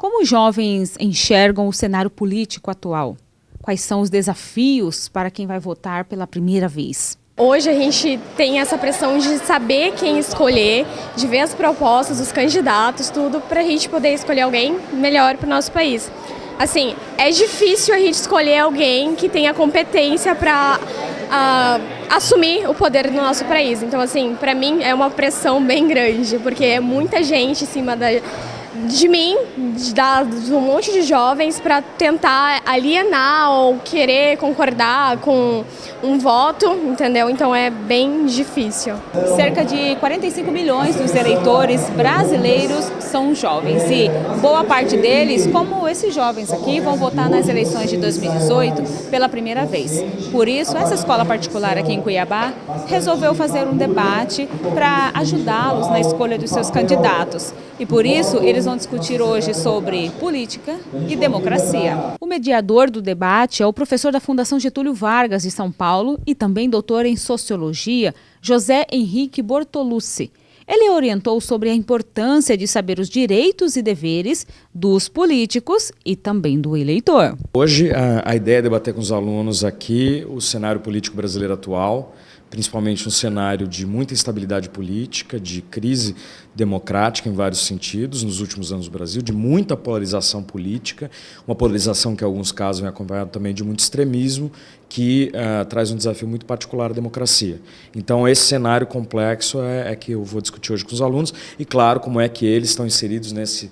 Como os jovens enxergam o cenário político atual? Quais são os desafios para quem vai votar pela primeira vez? Hoje a gente tem essa pressão de saber quem escolher, de ver as propostas, os candidatos, tudo, para a gente poder escolher alguém melhor para o nosso país. Assim, é difícil a gente escolher alguém que tenha competência para assumir o poder do nosso país. Então, assim, para mim é uma pressão bem grande, porque é muita gente em cima de mim, de um monte de jovens, para tentar alienar ou querer concordar com um voto, entendeu? Então é bem difícil. Cerca de 45 milhões dos eleitores brasileiros são jovens e boa parte deles, como esses jovens aqui, vão votar nas eleições de 2018 pela primeira vez. Por isso, essa escola particular aqui em Cuiabá resolveu fazer um debate para ajudá-los na escolha dos seus candidatos. E por isso, eles vão discutir hoje sobre política e democracia. O mediador do debate é o professor da Fundação Getúlio Vargas de São Paulo e também doutor em Sociologia, José Henrique Bortolucci. Ele orientou sobre a importância de saber os direitos e deveres dos políticos e também do eleitor. Hoje, a ideia é debater com os alunos aqui o cenário político brasileiro atual, principalmente um cenário de muita instabilidade política, de crise democrática em vários sentidos nos últimos anos do Brasil, de muita polarização política, uma polarização que em alguns casos vem acompanhada também de muito extremismo, que traz um desafio muito particular à democracia. Então, esse cenário complexo é que eu vou discutir hoje com os alunos e, claro, como é que eles estão inseridos nesse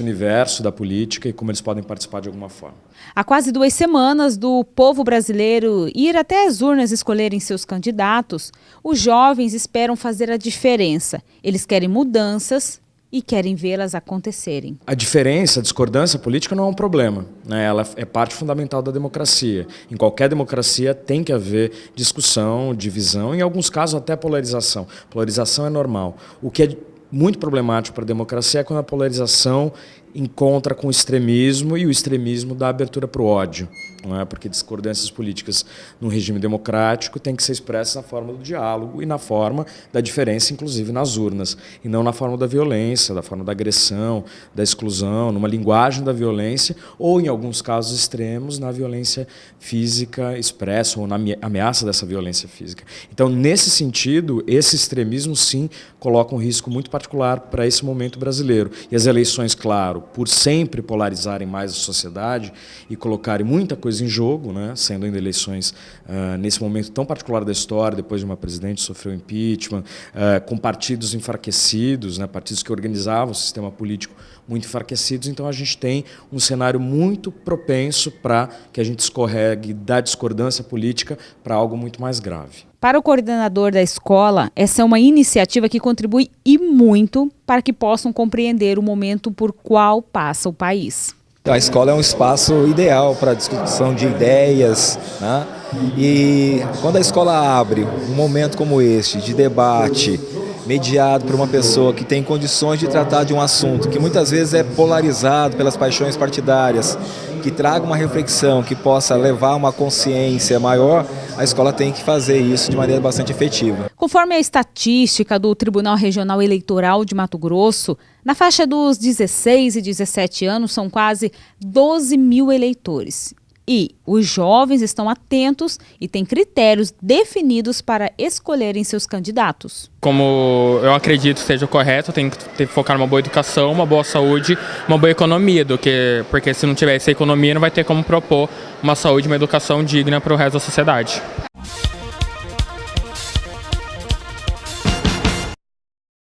universo da política e como eles podem participar de alguma forma. Há quase 2 semanas do povo brasileiro ir até as urnas escolherem seus candidatos, os jovens esperam fazer a diferença. Eles querem mudanças e querem vê-las acontecerem. A diferença, a discordância política não é um problema, né? Ela é parte fundamental da democracia. Em qualquer democracia tem que haver discussão, divisão, em alguns casos até polarização. Polarização é normal. O que é muito problemático para a democracia é quando a polarização encontra com o extremismo e o extremismo dá abertura para o ódio. Não é? Porque discordâncias políticas num regime democrático têm que ser expressas na forma do diálogo e na forma da diferença, inclusive nas urnas, e não na forma da violência, da forma da agressão, da exclusão, numa linguagem da violência ou, em alguns casos extremos, na violência física expressa ou na ameaça dessa violência física. Então, nesse sentido, esse extremismo, sim, coloca um risco muito particular para esse momento brasileiro. E as eleições, claro, por sempre polarizarem mais a sociedade e colocarem muita coisa em jogo, né, sendo ainda eleições nesse momento tão particular da história, depois de uma presidente que sofreu impeachment, com partidos enfraquecidos, né, partidos que organizavam o sistema político muito enfraquecidos, então a gente tem um cenário muito propenso para que a gente escorregue da discordância política para algo muito mais grave. Para o coordenador da escola, essa é uma iniciativa que contribui e muito para que possam compreender o momento por qual passa o país. A escola é um espaço ideal para a discussão de ideias, né? E quando a escola abre um momento como este, de debate, mediado por uma pessoa que tem condições de tratar de um assunto que muitas vezes é polarizado pelas paixões partidárias, que traga uma reflexão, que possa levar uma consciência maior, a escola tem que fazer isso de maneira bastante efetiva. Conforme a estatística do Tribunal Regional Eleitoral de Mato Grosso, na faixa dos 16 e 17 anos são quase 12 mil eleitores. E os jovens estão atentos e têm critérios definidos para escolherem seus candidatos. Como eu acredito seja o correto, tem que focar numa boa educação, uma boa saúde, uma boa economia, porque se não tiver essa economia não vai ter como propor uma saúde e uma educação digna para o resto da sociedade.